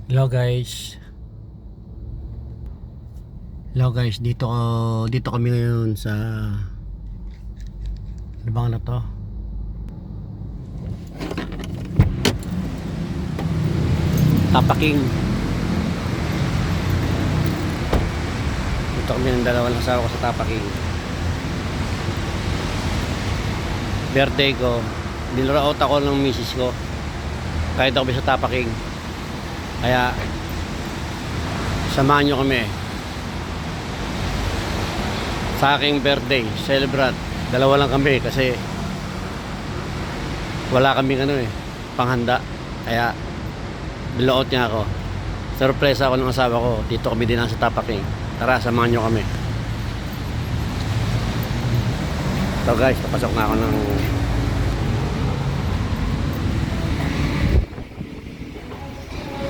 Hello guys. Hello guys, dito kami ngayon sa ano bang na to? Tapaking. Dito kami ng dalawang asawa ko sa Tapaking. Birthday ko. Nilaraot ako ng misis ko. Kahit ako sa Tapaking. Kaya samahan nyo kami sa aking birthday celebrate. Dalawa lang kami kasi wala kaming panghanda. Kaya binuot niya ako. Surprise ako ng asawa ko. Dito kami din sa Tapaking. Tara, samahan nyo kami. So guys, papasok na ako ng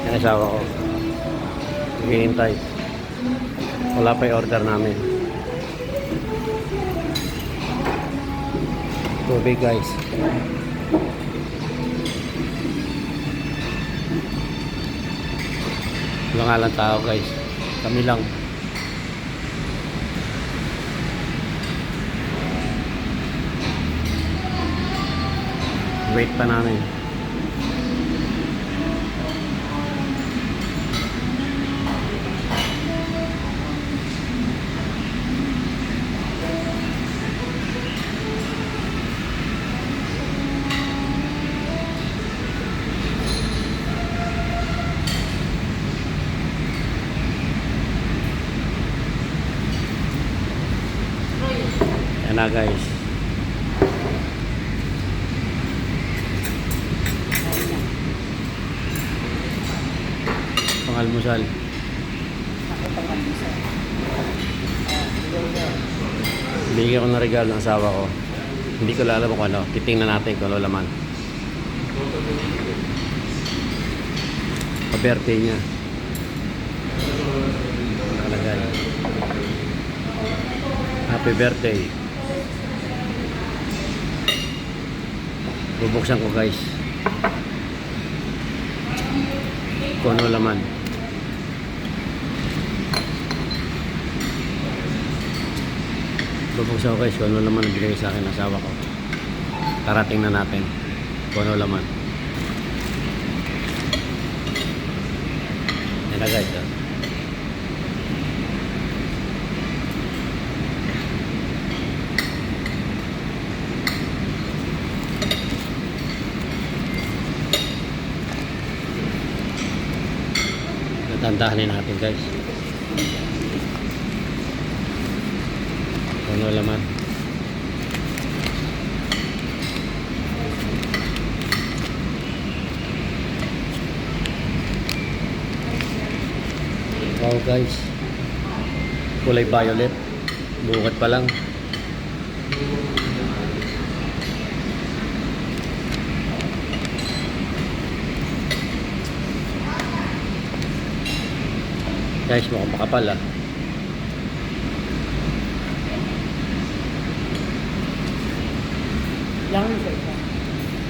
yung asawa ko. Hihintay. Wala pa yung order namin. Tubig guys. Wala nga lang tao guys. Kami lang. Wait pa namin. Yan na guys. Pangalmusal. Bigyan ko ng regalo ng asawa ko. Hindi ko alam kung ano. Titingnan natin kung ano laman. Pa-birthday niya. Nakalagay. Happy birthday. Bubuksan ko guys. Kung ano laman. Bubuksan ko guys kung ano laman ang binigay sa akin ng asawa ko. Tarating na natin kung ano laman. Yan na guys. Tandahanin natin guys kung ano laman. Wow guys, kulay violet, bukat pa lang. Guys, mukhang makapal ah.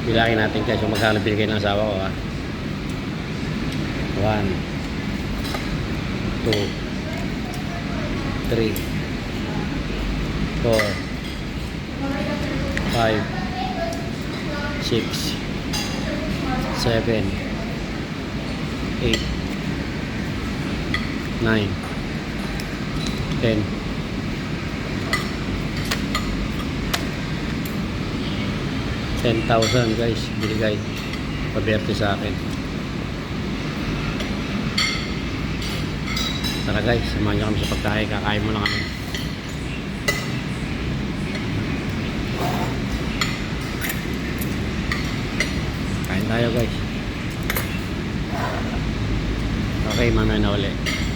Bilangin natin guys kung magkano binigay ng asawa ko ah. 1 2 3 4 5 6 7 8 9 10 10,000 guys binigay paberte sa akin. Tara guys, samahan nyo kami sa pagkain. Kakain mo lang kami. Kain tayo guys. Okay, mamaya na ulit.